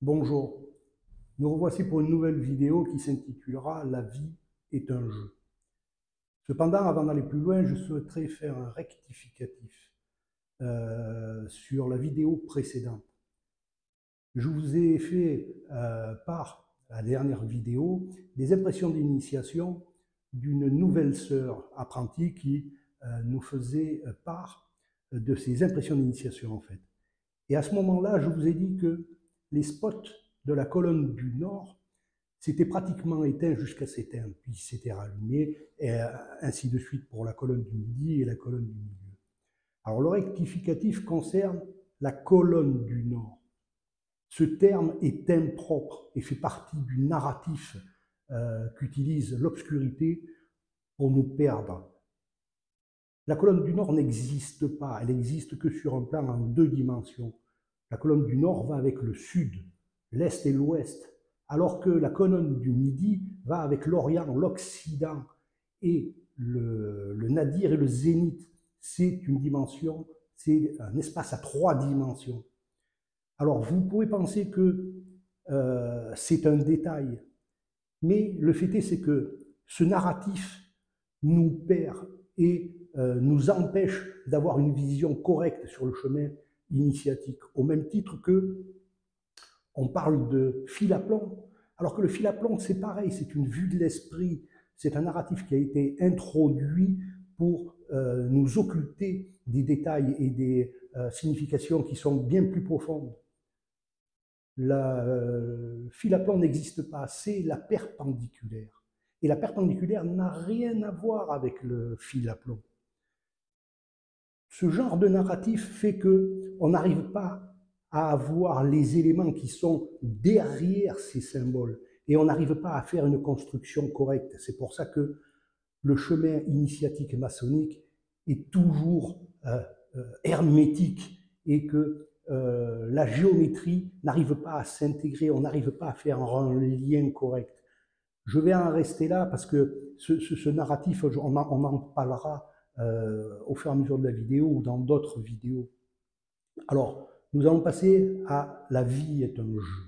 Bonjour, nous revoici pour une nouvelle vidéo qui s'intitulera « La vie est un jeu ». Cependant, avant d'aller plus loin, je souhaiterais faire un rectificatif sur la vidéo précédente. Je vous ai fait part, à la dernière vidéo, des impressions d'initiation d'une nouvelle sœur apprentie qui nous faisait part de ses impressions d'initiation en fait. Et à ce moment-là, je vous ai dit que les spots de la colonne du nord s'étaient pratiquement éteints jusqu'à s'éteindre, puis s'étaient rallumés, et ainsi de suite pour la colonne du midi et la colonne du milieu. Alors le rectificatif concerne la colonne du nord. Ce terme est impropre et fait partie du narratif qu'utilise l'obscurité pour nous perdre. La colonne du nord n'existe pas, elle n'existe que sur un plan en 2 dimensions. La colonne du nord va avec le sud, l'est et l'ouest, alors que la colonne du midi va avec l'orient, l'occident et le nadir et le zénith. C'est une dimension, c'est un espace à 3 dimensions. Alors vous pouvez penser que c'est un détail, mais le fait est c'est que ce narratif nous perd et nous empêche d'avoir une vision correcte sur le chemin initiatique, au même titre que on parle de fil à plomb, alors que le fil à plomb, c'est pareil, c'est une vue de l'esprit, c'est un narratif qui a été introduit pour nous occulter des détails et des significations qui sont bien plus profondes. Le fil à plomb n'existe pas, c'est la perpendiculaire. Et la perpendiculaire n'a rien à voir avec le fil à plomb. Ce genre de narratif fait qu'on n'arrive pas à avoir les éléments qui sont derrière ces symboles et on n'arrive pas à faire une construction correcte. C'est pour ça que le chemin initiatique maçonnique est toujours hermétique et que la géométrie n'arrive pas à s'intégrer, on n'arrive pas à faire un lien correct. Je vais en rester là parce que ce narratif, on en parlera au fur et à mesure de la vidéo ou dans d'autres vidéos. Alors, nous allons passer à la vie est un jeu.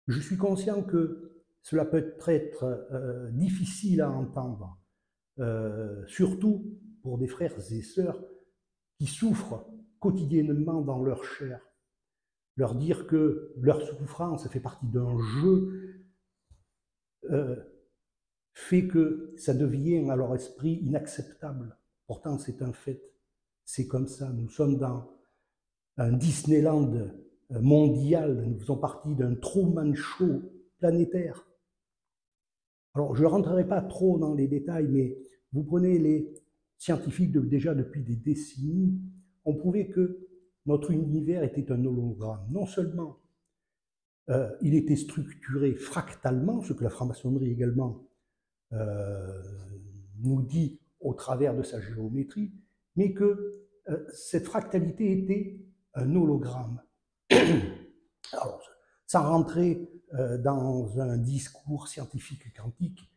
Je suis conscient que cela peut être difficile à entendre, surtout pour des frères et sœurs qui souffrent quotidiennement dans leur chair. Leur dire que leur souffrance fait partie d'un jeu fait que ça devient à leur esprit inacceptable. Pourtant, c'est un fait. C'est comme ça. Nous sommes dans un Disneyland mondial. Nous faisons partie d'un Truman Show planétaire. Alors, je ne rentrerai pas trop dans les détails, mais vous prenez les scientifiques déjà depuis des décennies, on prouvait que notre univers était un hologramme. Non seulement il était structuré fractalement, ce que la franc-maçonnerie également nous dit au travers de sa géométrie, mais que cette fractalité était un hologramme. Alors, sans rentrer dans un discours scientifique quantique,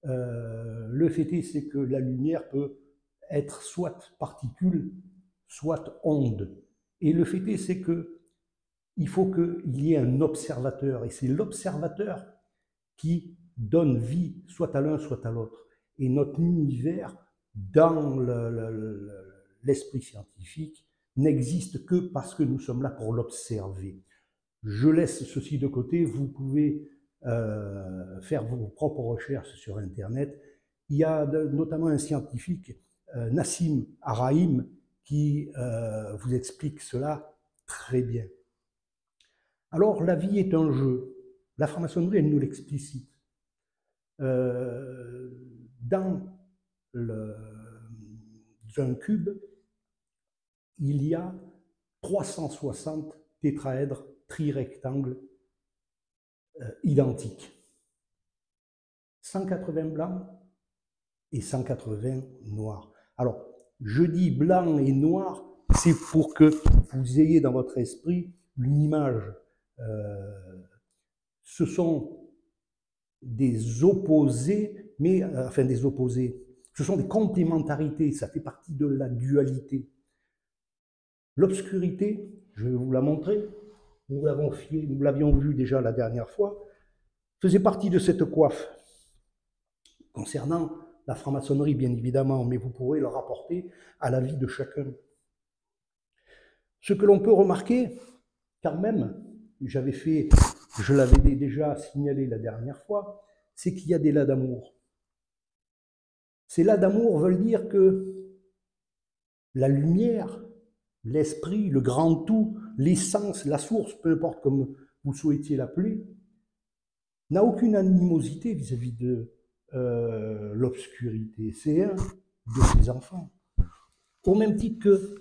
le fait est c'est que la lumière peut être soit particule, soit onde. Et le fait est c'est que il faut qu'il y ait un observateur, et c'est l'observateur qui donne vie soit à l'un, soit à l'autre. Et notre univers, dans l'esprit scientifique, n'existe que parce que nous sommes là pour l'observer. Je laisse ceci de côté, vous pouvez faire vos propres recherches sur Internet. Il y a notamment un scientifique, Nassim Haramein, qui vous explique cela très bien. Alors, la vie est un jeu. La franc-maçonnerie, elle nous l'explicite. Dans un cube, il y a 360 tétraèdres trirectangles identiques. 180 blancs et 180 noirs. Alors, je dis blanc et noir, c'est pour que vous ayez dans votre esprit une image. Ce sont des opposés, mais enfin des opposés. Ce sont des complémentarités, ça fait partie de la dualité. L'obscurité, je vais vous la montrer, nous l'avions vu déjà la dernière fois, faisait partie de cette coiffe. Concernant la franc-maçonnerie, bien évidemment, mais vous pourrez le rapporter à la vie de chacun. Ce que l'on peut remarquer, quand même, je l'avais déjà signalé la dernière fois, c'est qu'il y a des là d'amour. Ces là d'amour veulent dire que la lumière, l'esprit, le grand tout, l'essence, la source, peu importe comme vous souhaitiez l'appeler, n'a aucune animosité vis-à-vis de l'obscurité. C'est un de ses enfants. Au même titre que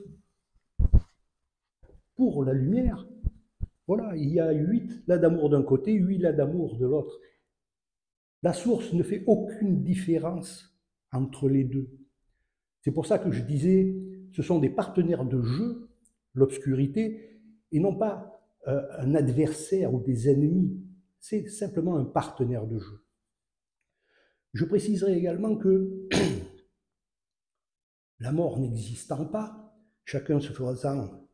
pour la lumière, voilà, il y a 8 là d'amour d'un côté, 8 là d'amour de l'autre. La source ne fait aucune différence entre les deux. C'est pour ça que je disais, ce sont des partenaires de jeu, l'obscurité, et non pas un adversaire ou des ennemis. C'est simplement un partenaire de jeu. Je préciserai également que la mort n'existant pas, chacun se faisant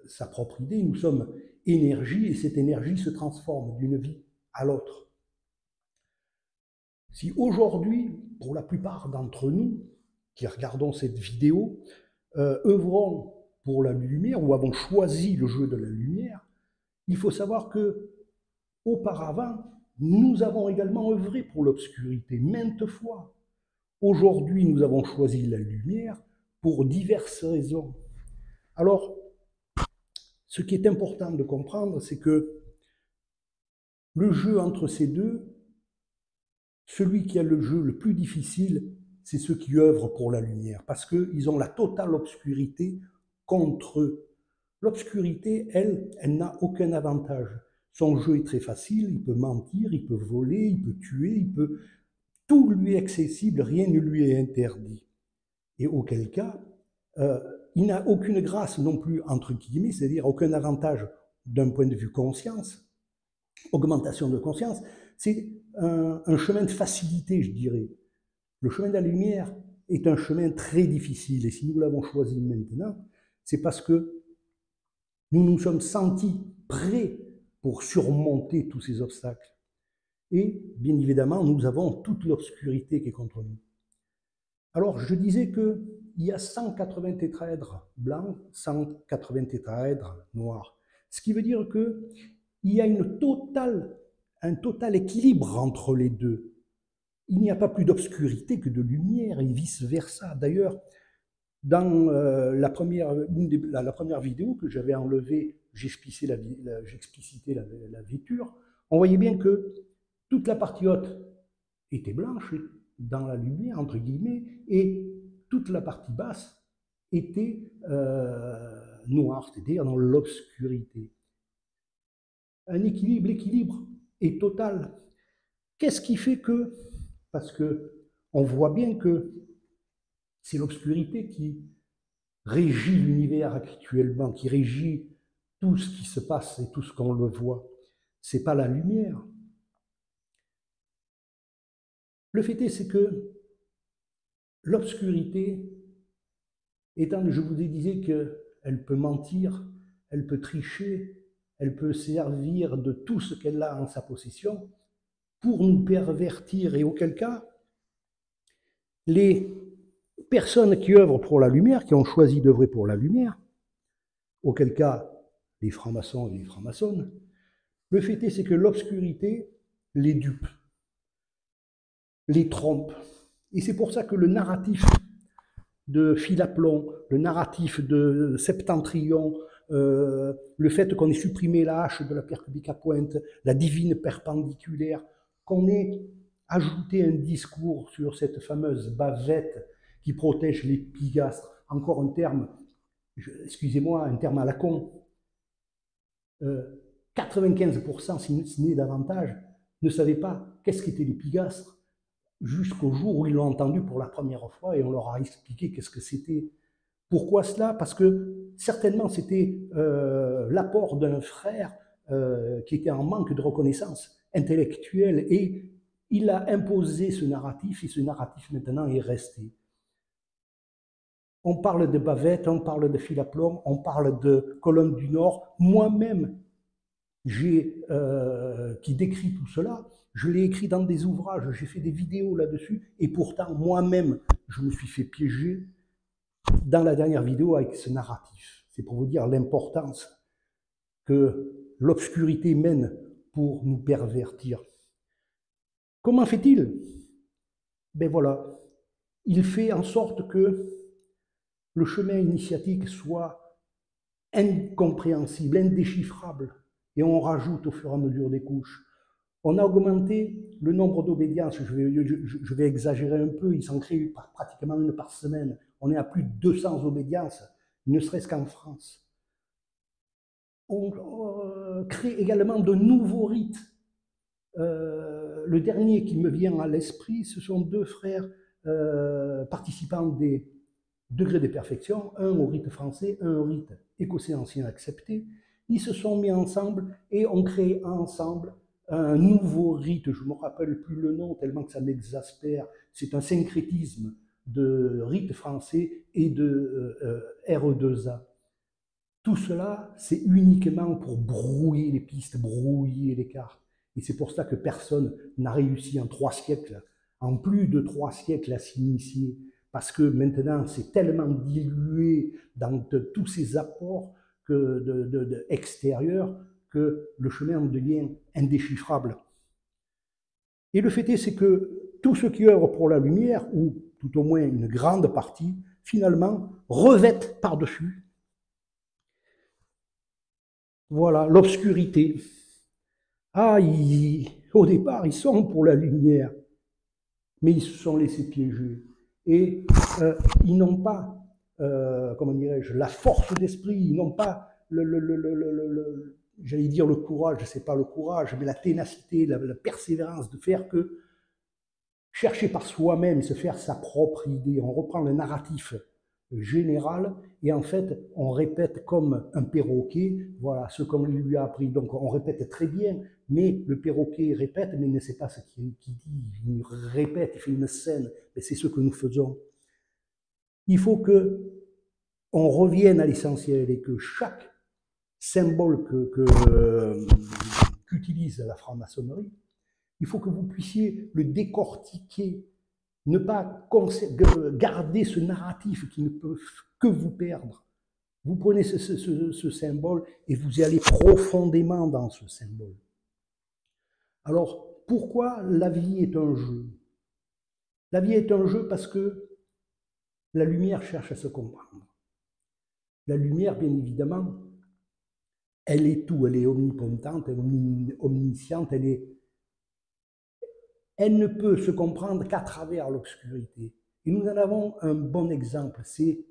sa propre idée, nous sommes énergie et cette énergie se transforme d'une vie à l'autre. Si aujourd'hui, pour la plupart d'entre nous qui regardons cette vidéo, œuvrons pour la lumière ou avons choisi le jeu de la lumière, il faut savoir que auparavant, nous avons également œuvré pour l'obscurité maintes fois. Aujourd'hui, nous avons choisi la lumière pour diverses raisons. Alors, ce qui est important de comprendre, c'est que le jeu entre ces deux, celui qui a le jeu le plus difficile, c'est ceux qui œuvrent pour la lumière, parce qu'ils ont la totale obscurité contre eux. L'obscurité, elle n'a aucun avantage. Son jeu est très facile, il peut mentir, il peut voler, il peut tuer, tout lui est accessible, rien ne lui est interdit. Et auquel cas, il n'a aucune grâce non plus, entre guillemets, c'est-à-dire aucun avantage d'un point de vue conscience, augmentation de conscience, c'est un chemin de facilité, je dirais. Le chemin de la lumière est un chemin très difficile, et si nous l'avons choisi maintenant, c'est parce que nous nous sommes sentis prêts pour surmonter tous ces obstacles. Et bien évidemment, nous avons toute l'obscurité qui est contre nous. Alors, je disais qu'il y a 180 tétraèdres blancs, 180 tétraèdres noirs. Ce qui veut dire qu'il y a un total équilibre entre les deux. Il n'y a pas plus d'obscurité que de lumière et vice-versa. D'ailleurs, dans la première vidéo que j'avais enlevée, j'explicitais la vêture, on voyait bien que toute la partie haute était blanche, dans la lumière, entre guillemets, et toute la partie basse était noire, c'est-à-dire dans l'obscurité. L'équilibre est total. Qu'est-ce qui fait que, parce qu'on voit bien que c'est l'obscurité qui régit l'univers actuellement, qui régit tout ce qui se passe et tout ce qu'on le voit. Ce n'est pas la lumière. Le fait est, c'est que l'obscurité, étant, je vous ai dit qu'elle peut mentir, elle peut tricher, elle peut servir de tout ce qu'elle a en sa possession pour nous pervertir, et auquel cas, les personnes qui œuvrent pour la lumière, qui ont choisi d'œuvrer pour la lumière, auquel cas, les francs-maçons et les francs-maçonnes, le fait est, c'est que l'obscurité les dupe, les trompe. Et c'est pour ça que le narratif de fil à plomb, le narratif de Septentrion, le fait qu'on ait supprimé la hache de la pierre cubique à pointe, la divine perpendiculaire, qu'on ait ajouté un discours sur cette fameuse bavette qui protège les pigastres, encore un terme, excusez-moi, un terme à la con, 95%, si ce n'est davantage, ne savaient pas qu'est-ce qu'étaient les pigastres jusqu'au jour où ils l'ont entendu pour la première fois et on leur a expliqué qu'est-ce que c'était. Pourquoi cela? Parce que certainement c'était l'apport d'un frère qui était en manque de reconnaissance intellectuelle et il a imposé ce narratif et ce narratif maintenant est resté. On parle de bavette, on parle de fil à plomb, on parle de colonne du Nord. Moi-même, qui décrit tout cela. Je l'ai écrit dans des ouvrages, j'ai fait des vidéos là-dessus, et pourtant, moi-même, je me suis fait piéger dans la dernière vidéo avec ce narratif. C'est pour vous dire l'importance que l'obscurité mène pour nous pervertir. Comment fait-il? Ben voilà, il fait en sorte que le chemin initiatique soit incompréhensible, indéchiffrable, et on rajoute au fur et à mesure des couches. On a augmenté le nombre d'obédiences, je vais exagérer un peu, il s'en crée pratiquement une par semaine. On est à plus de 200 obédiences, ne serait-ce qu'en France. On crée également de nouveaux rites. Le dernier qui me vient à l'esprit, ce sont deux frères participants des degrés de perfection, un au rite français, un au rite écossais ancien accepté. Ils se sont mis ensemble et ont créé ensemble un nouveau rite. Je ne me rappelle plus le nom tellement que ça m'exaspère. C'est un syncrétisme de rite français et de RE2A. Tout cela, c'est uniquement pour brouiller les pistes, brouiller les cartes. Et c'est pour ça que personne n'a réussi en 3 siècles, en plus de 3 siècles, à s'initier. Parce que maintenant, c'est tellement dilué dans tous ces apports extérieurs que le chemin devient indéchiffrable. Et le fait est, c'est que tous ceux qui œuvrent pour la lumière, ou tout au moins une grande partie, finalement, revêtent par-dessus, voilà, l'obscurité. Ah, au départ, ils sont pour la lumière, mais ils se sont laissés piéger. Et ils n'ont pas, comment dirais-je, la force d'esprit, ils n'ont pas j'allais dire le courage, c'est pas le courage, mais la ténacité, la persévérance de faire que chercher par soi-même, se faire sa propre idée. On reprend le narratif général et en fait, on répète comme un perroquet, voilà, ce qu'on lui a appris. Donc, on répète très bien, mais le perroquet répète, mais il ne sait pas ce qu'il dit. Il répète, il fait une scène, mais c'est ce que nous faisons. Il faut que on revienne à l'essentiel et que chaque symbole qu'utilise la franc-maçonnerie, il faut que vous puissiez le décortiquer, ne pas garder ce narratif qui ne peut que vous perdre. Vous prenez ce symbole et vous allez profondément dans ce symbole. Alors, pourquoi la vie est un jeu? La vie est un jeu parce que la lumière cherche à se comprendre. La lumière, bien évidemment, elle est tout, elle est omnipotente, elle est omnisciente, elle ne peut se comprendre qu'à travers l'obscurité. Et nous en avons un bon exemple, c'est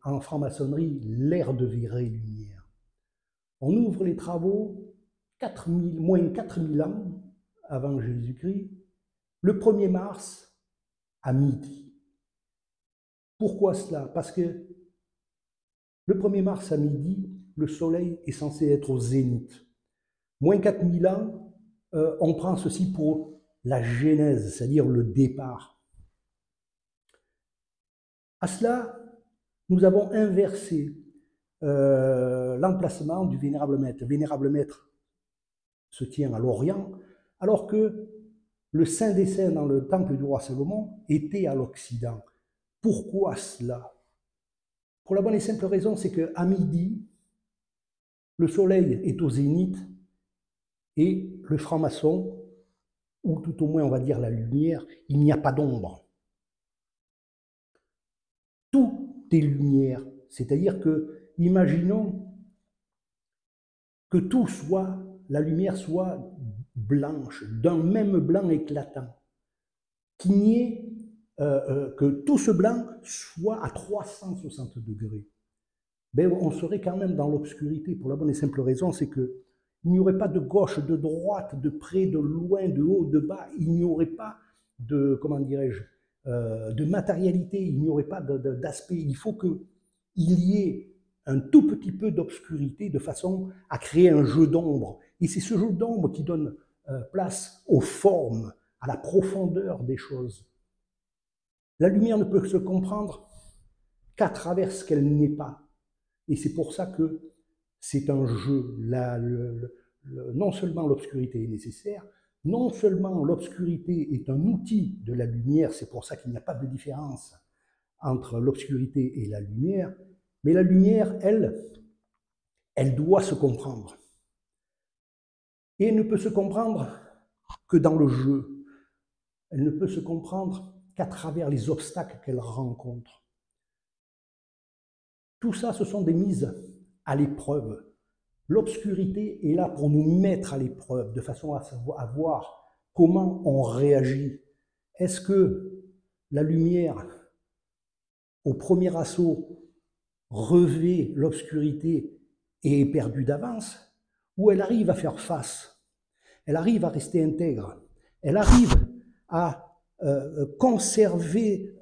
en franc-maçonnerie l'ère de vraie lumière. On ouvre les travaux moins 4000 ans avant Jésus-Christ, le 1er mars à midi. Pourquoi cela? Parce que le 1er mars à midi, le soleil est censé être au zénith. Moins 4000 ans, on prend ceci pour la genèse, c'est-à-dire le départ. À cela, nous avons inversé l'emplacement du Vénérable Maître. Le Vénérable Maître se tient à l'Orient, alors que le Saint des Saints dans le temple du roi Salomon était à l'Occident. Pourquoi cela? Pour la bonne et simple raison, c'est qu'à midi, le soleil est au zénith et le franc-maçon, ou tout au moins on va dire la lumière, il n'y a pas d'ombre. Tout est lumière, c'est-à-dire que, imaginons que tout soit, la lumière soit blanche, d'un même blanc éclatant, qu'il n'y ait que tout ce blanc soit à 360 degrés. Ben, on serait quand même dans l'obscurité, pour la bonne et simple raison, c'est que il n'y aurait pas de gauche, de droite, de près, de loin, de haut, de bas, il n'y aurait pas de, comment dirais-je, de matérialité, il n'y aurait pas d'aspect. Il faut qu'il y ait un tout petit peu d'obscurité de façon à créer un jeu d'ombre. Et c'est ce jeu d'ombre qui donne place aux formes, à la profondeur des choses. La lumière ne peut se comprendre qu'à travers ce qu'elle n'est pas. Et c'est pour ça que c'est un jeu. non seulement l'obscurité est nécessaire, non seulement l'obscurité est un outil de la lumière, c'est pour ça qu'il n'y a pas de différence entre l'obscurité et la lumière, mais la lumière, elle doit se comprendre. Et elle ne peut se comprendre que dans le jeu. Elle ne peut se comprendre qu'à travers les obstacles qu'elle rencontre. Tout ça, ce sont des mises à l'épreuve. L'obscurité est là pour nous mettre à l'épreuve, de façon à voir comment on réagit. Est-ce que la lumière, au premier assaut, revêt l'obscurité et est perdue d'avance, ou elle arrive à faire face, elle arrive à rester intègre, elle arrive à conserver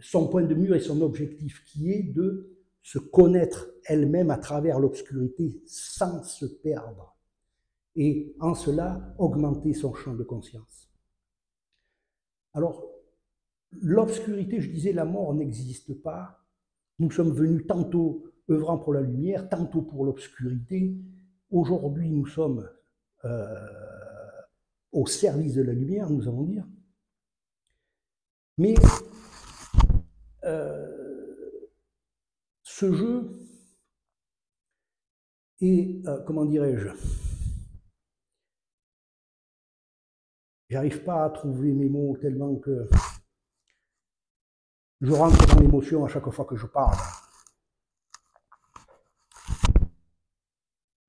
son point de mire et son objectif, qui est de se connaître elle-même à travers l'obscurité sans se perdre, et en cela augmenter son champ de conscience. Alors, l'obscurité, je disais, la mort n'existe pas. Nous sommes venus tantôt œuvrant pour la lumière, tantôt pour l'obscurité. Aujourd'hui, nous sommes au service de la lumière, nous allons dire. Mais ce jeu est, comment dirais-je, j'arrive pas à trouver mes mots tellement que je rentre dans l'émotion à chaque fois que je parle.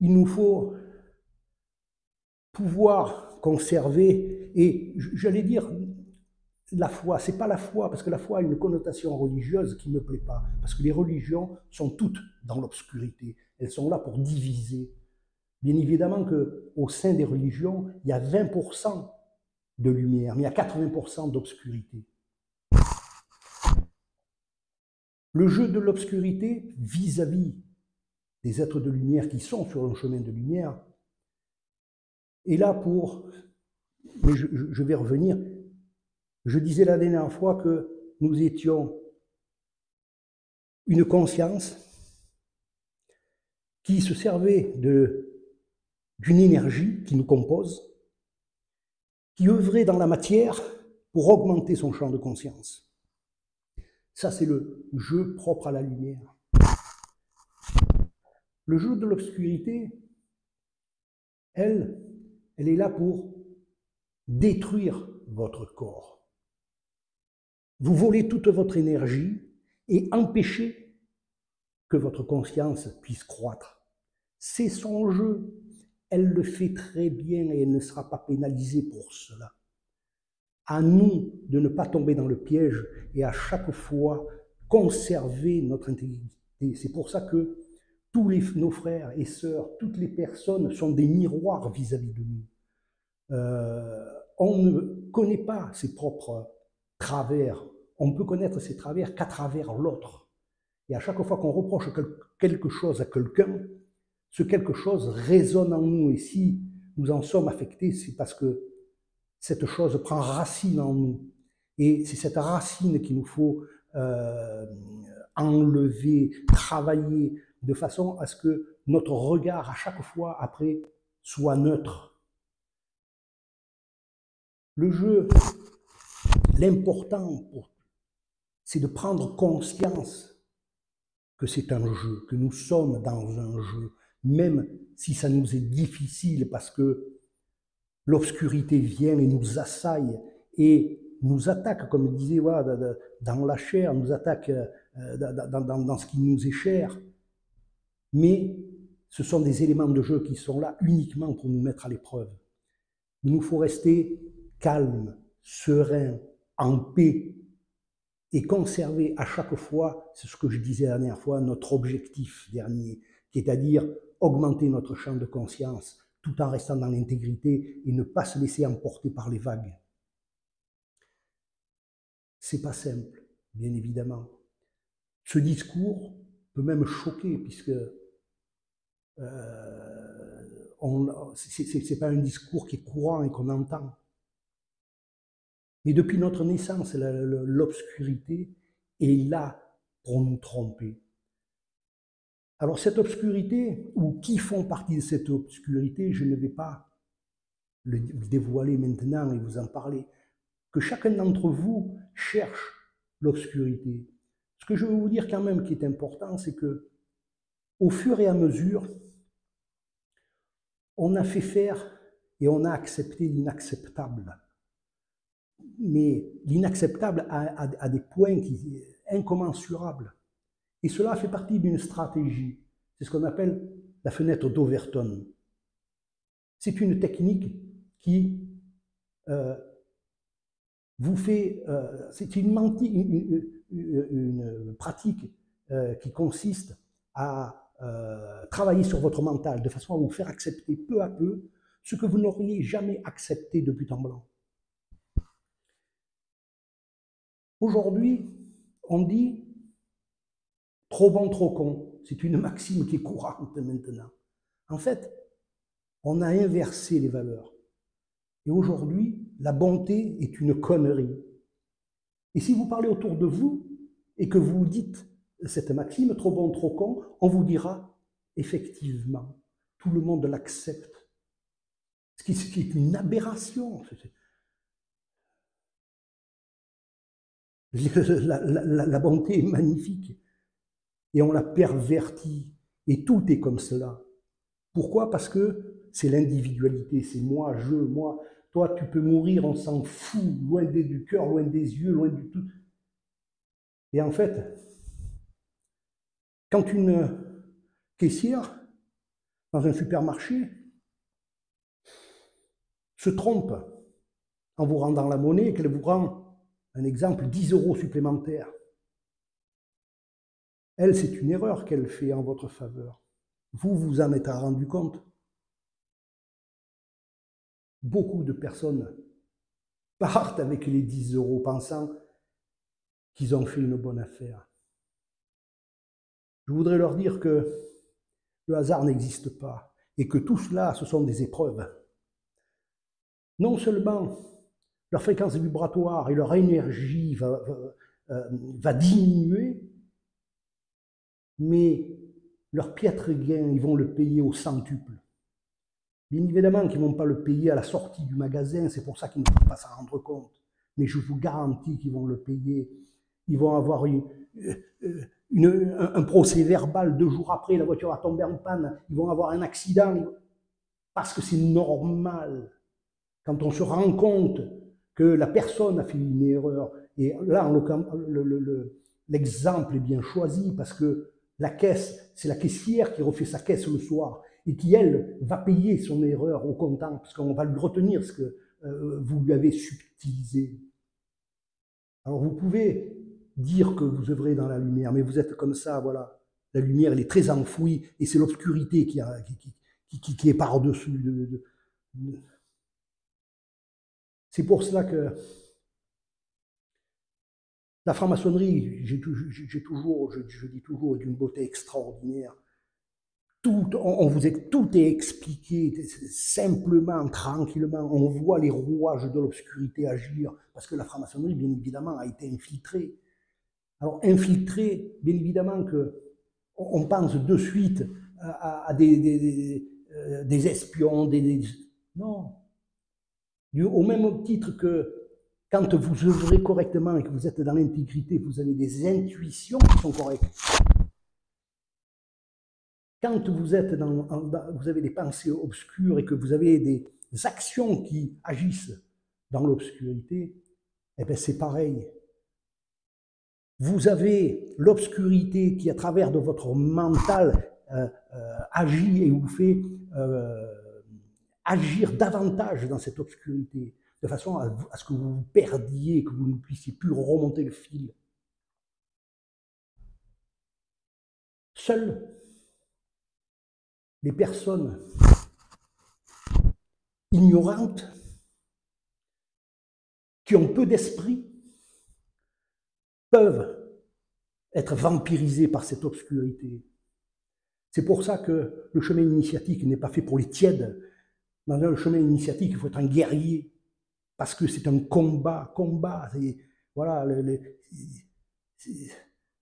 Il nous faut pouvoir conserver, et j'allais dire, la foi, c'est pas la foi, parce que la foi a une connotation religieuse qui ne me plaît pas, parce que les religions sont toutes dans l'obscurité, elles sont là pour diviser. Bien évidemment qu'au sein des religions, il y a 20% de lumière, mais il y a 80% d'obscurité. Le jeu de l'obscurité vis-à-vis des êtres de lumière qui sont sur le chemin de lumière est là pour, mais je vais revenir, je disais la dernière fois que nous étions une conscience qui se servait d'une énergie qui nous compose, qui œuvrait dans la matière pour augmenter son champ de conscience. Ça, c'est le jeu propre à la lumière. Le jeu de l'obscurité, elle est là pour détruire votre corps. Vous volez toute votre énergie et empêcher que votre conscience puisse croître. C'est son jeu. Elle le fait très bien et elle ne sera pas pénalisée pour cela. À nous de ne pas tomber dans le piège et à chaque fois conserver notre intégrité. C'est pour ça que tous nos frères et sœurs, toutes les personnes sont des miroirs vis-à-vis de nous. On ne connaît pas ses propres travers. On peut connaître ses travers qu'à travers l'autre. Et à chaque fois qu'on reproche quelque chose à quelqu'un, ce quelque chose résonne en nous. Et si nous en sommes affectés, c'est parce que cette chose prend racine en nous. Et c'est cette racine qu'il nous faut enlever, travailler, de façon à ce que notre regard, à chaque fois, après, soit neutre. Le jeu, l'important, c'est de prendre conscience que c'est un jeu, que nous sommes dans un jeu, même si ça nous est difficile parce que l'obscurité vient et nous assaille et nous attaque, comme je disais, voilà, dans la chair, nous attaque dans ce qui nous est cher. Mais ce sont des éléments de jeu qui sont là uniquement pour nous mettre à l'épreuve. Il nous faut rester calme, serein, en paix, et conserver à chaque fois, c'est ce que je disais la dernière fois, notre objectif dernier, c'est-à-dire augmenter notre champ de conscience tout en restant dans l'intégrité et ne pas se laisser emporter par les vagues. C'est pas simple, bien évidemment. Ce discours peut même choquer, puisque c'est pas un discours qui est courant et qu'on entend. Mais depuis notre naissance, l'obscurité est là pour nous tromper. Alors cette obscurité, ou qui font partie de cette obscurité, je ne vais pas le dévoiler maintenant et vous en parler, que chacun d'entre vous cherche l'obscurité. Ce que je veux vous dire quand même qui est important, c'est que au fur et à mesure, on a fait faire et on a accepté l'inacceptable. Mais l'inacceptable a des points incommensurables. Et cela fait partie d'une stratégie. C'est ce qu'on appelle la fenêtre d'Overton. C'est une technique qui vous fait... c'est une pratique qui consiste à travailler sur votre mental de façon à vous faire accepter peu à peu ce que vous n'auriez jamais accepté de but en blanc. Aujourd'hui, on dit « trop bon, trop con ». C'est une maxime qui est courante maintenant. En fait, on a inversé les valeurs. Et aujourd'hui, la bonté est une connerie. Et si vous parlez autour de vous et que vous dites cette maxime, trop bon, trop con, on vous dira, effectivement, tout le monde l'accepte. Ce qui est une aberration. La bonté est magnifique. Et on la pervertit. Et tout est comme cela. Pourquoi? Parce que c'est l'individualité, c'est moi, je, moi. Toi, tu peux mourir, on s'en fout, loin du cœur, loin des yeux, loin du tout. Et en fait, quand une caissière dans un supermarché se trompe en vous rendant la monnaie et qu'elle vous rend, un exemple, 10 € supplémentaires, elle, c'est une erreur qu'elle fait en votre faveur. Vous vous en êtes rendu compte. Beaucoup de personnes partent avec les 10 € pensant qu'ils ont fait une bonne affaire. Je voudrais leur dire que le hasard n'existe pas et que tout cela, ce sont des épreuves. Non seulement leur fréquence vibratoire et leur énergie va diminuer, mais leur piètre gain, ils vont le payer au centuple. Bien évidemment qu'ils ne vont pas le payer à la sortie du magasin, c'est pour ça qu'ils ne peuvent pas s'en rendre compte. Mais je vous garantis qu'ils vont le payer. Ils vont avoir un procès verbal 2 jours après, la voiture va tomber en panne, ils vont avoir un accident, parce que c'est normal. Quand on se rend compte que la personne a fait une erreur, et là, l'exemple est bien choisi, parce que la caisse, c'est la caissière qui refait sa caisse le soir, et qui, elle, va payer son erreur au comptant, parce qu'on va lui retenir ce que vous lui avez subtilisé. Alors vous pouvez dire que vous œuvrez dans la lumière, mais vous êtes comme ça, voilà. La lumière, elle est très enfouie, et c'est l'obscurité qui est par-dessus. C'est pour cela que la franc-maçonnerie, je dis toujours, est d'une beauté extraordinaire. Tout est expliqué simplement, tranquillement. On voit les rouages de l'obscurité agir, parce que la franc-maçonnerie, bien évidemment, a été infiltrée. Alors, infiltrée, bien évidemment qu'on pense de suite à des espions, non. Au même titre que quand vous œuvrez correctement et que vous êtes dans l'intégrité, vous avez des intuitions qui sont correctes. Quand vous avez des pensées obscures et que vous avez des actions qui agissent dans l'obscurité, eh bien c'est pareil. Vous avez l'obscurité qui, à travers de votre mental, agit et vous fait agir davantage dans cette obscurité, de façon à ce que vous vous perdiez, que vous ne puissiez plus remonter le fil. Seules les personnes ignorantes, qui ont peu d'esprit, peuvent être vampirisées par cette obscurité. C'est pour ça que le chemin initiatique n'est pas fait pour les tièdes. Dans le chemin initiatique, il faut être un guerrier, parce que c'est un combat. Voilà,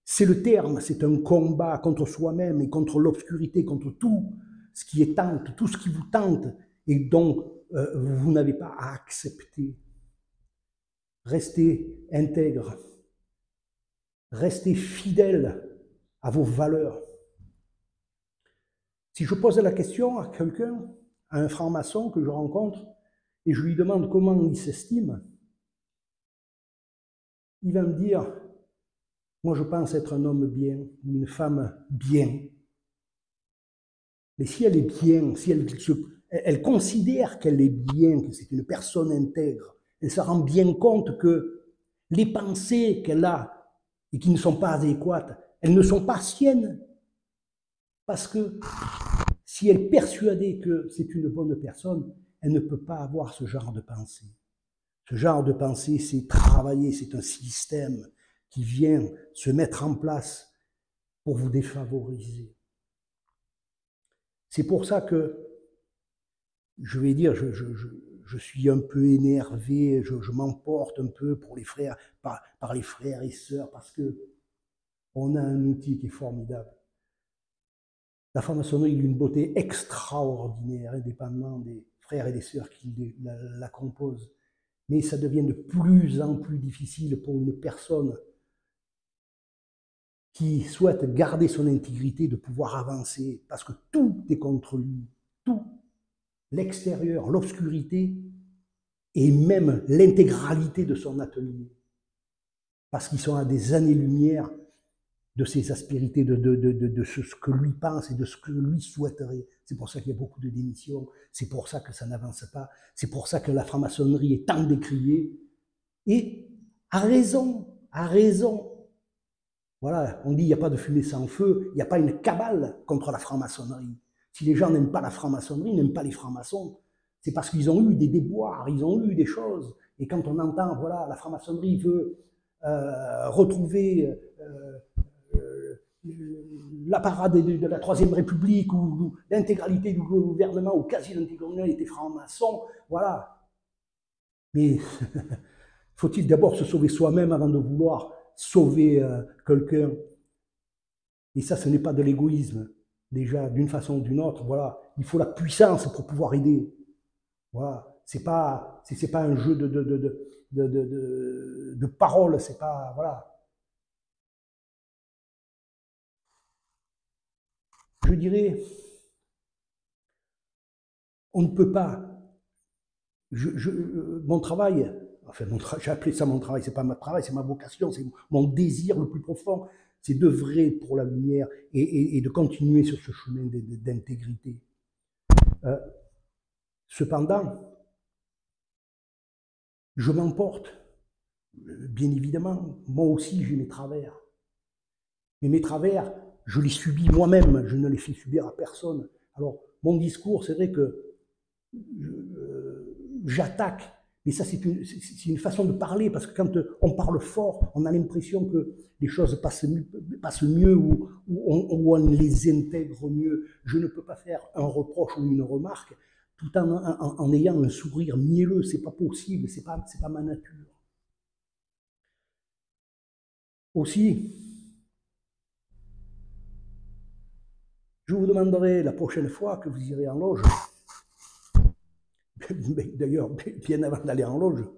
C'est le terme, c'est un combat contre soi-même et contre l'obscurité, contre tout ce qui est tente, tout ce qui vous tente et dont vous n'avez pas à accepter. Restez intègre, restez fidèle à vos valeurs. Si je pose la question à quelqu'un, à un franc-maçon que je rencontre, et je lui demande comment il s'estime, il va me dire, moi je pense être un homme bien, ou une femme bien. Mais si elle est bien, si elle considère qu'elle est bien, que c'est une personne intègre, elle se rend bien compte que les pensées qu'elle a et qui ne sont pas adéquates, elles ne sont pas siennes. Parce que si elle est persuadée que c'est une bonne personne, elle ne peut pas avoir ce genre de pensée. Ce genre de pensée, c'est travailler, c'est un système qui vient se mettre en place pour vous défavoriser. C'est pour ça que, je vais dire, je suis un peu énervé, je m'emporte un peu pour les frères, par les frères et sœurs, parce que on a un outil qui est formidable. La franc-maçonnerie a une beauté extraordinaire, indépendamment des frères et des sœurs qui la composent. Mais ça devient de plus en plus difficile pour une personne qui souhaite garder son intégrité de pouvoir avancer, parce que tout est contre lui, tout, l'extérieur, l'obscurité, et même l'intégralité de son atelier, parce qu'ils sont à des années-lumière de ses aspérités, de ce que lui pense et de ce que lui souhaiterait. C'est pour ça qu'il y a beaucoup de démissions, c'est pour ça que ça n'avance pas, c'est pour ça que la franc-maçonnerie est tant décriée, et à raison, à raison. Voilà, on dit il n'y a pas de fumée sans feu, il n'y a pas une cabale contre la franc-maçonnerie. Si les gens n'aiment pas la franc-maçonnerie, n'aiment pas les francs-maçons, c'est parce qu'ils ont eu des déboires, ils ont eu des choses. Et quand on entend, voilà, la franc-maçonnerie veut retrouver l'apparat de la Troisième République où l'intégralité du gouvernement, ou quasi l'intégralité était franc-maçon, voilà. Mais faut-il d'abord se sauver soi-même avant de vouloir sauver quelqu'un? Et ça, ce n'est pas de l'égoïsme. Déjà, d'une façon ou d'une autre, voilà, il faut la puissance pour pouvoir aider. Voilà, c'est pas un jeu de paroles, c'est pas, voilà. Je dirais, on ne peut pas. Mon travail, enfin, j'ai appelé ça mon travail, c'est pas mon travail, c'est ma vocation, c'est mon désir le plus profond, c'est d'œuvrer pour la lumière et de continuer sur ce chemin d'intégrité. Cependant, je m'emporte, bien évidemment, moi aussi j'ai mes travers. Mais mes travers, je les subis moi-même, je ne les fais subir à personne. Alors, mon discours, c'est vrai que j'attaque, mais ça c'est une façon de parler, parce que quand on parle fort, on a l'impression que les choses passent mieux ou on les intègre mieux. Je ne peux pas faire un reproche ou une remarque tout en ayant un sourire mielleux, c'est pas possible, c'est pas ma nature. Aussi, je vous demanderai la prochaine fois que vous irez en loge, d'ailleurs, bien avant d'aller en loge,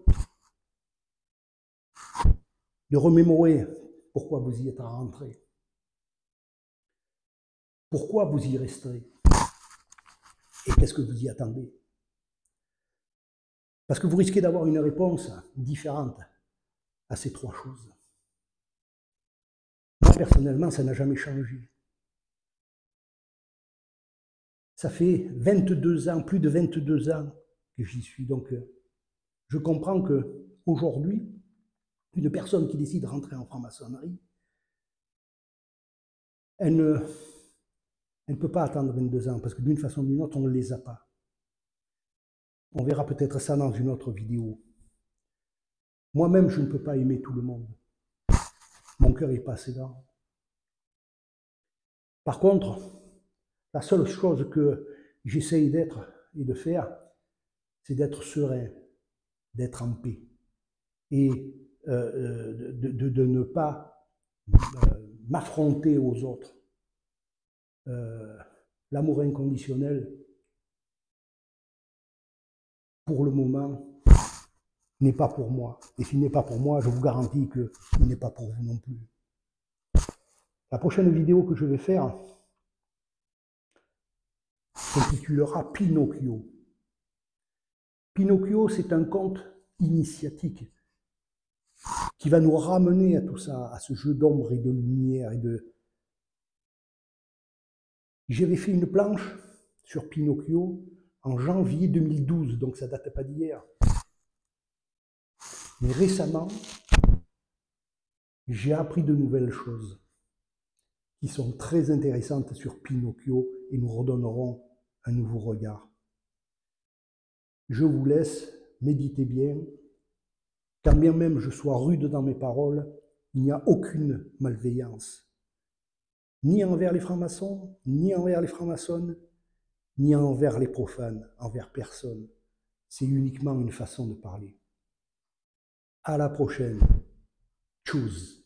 de remémorer pourquoi vous y êtes rentré. Pourquoi vous y resterez? Et qu'est-ce que vous y attendez? Parce que vous risquez d'avoir une réponse différente à ces trois choses. Moi, personnellement, ça n'a jamais changé. Ça fait 22 ans, plus de 22 ans que j'y suis. Donc, je comprends qu'aujourd'hui, une personne qui décide de rentrer en franc-maçonnerie, elle ne peut pas attendre 22 ans, parce que d'une façon ou d'une autre, on ne les a pas. On verra peut-être ça dans une autre vidéo. Moi-même, je ne peux pas aimer tout le monde. Mon cœur n'est pas assez grand. Par contre, la seule chose que j'essaye d'être et de faire, c'est d'être serein, d'être en paix et de ne pas m'affronter aux autres. L'amour inconditionnel, pour le moment, n'est pas pour moi. Et s'il n'est pas pour moi, je vous garantis qu'il n'est pas pour vous non plus. La prochaine vidéo que je vais faire s'intitulera Pinocchio. Pinocchio, c'est un conte initiatique qui va nous ramener à tout ça, à ce jeu d'ombre et de lumière. J'avais fait une planche sur Pinocchio en janvier 2012, donc ça ne date pas d'hier. Mais récemment, j'ai appris de nouvelles choses qui sont très intéressantes sur Pinocchio et nous redonneront un nouveau regard. Je vous laisse, méditez bien. Quand bien même je sois rude dans mes paroles, il n'y a aucune malveillance. Ni envers les francs-maçons, ni envers les francs-maçonnes, ni envers les profanes, envers personne. C'est uniquement une façon de parler. À la prochaine. Tchuss.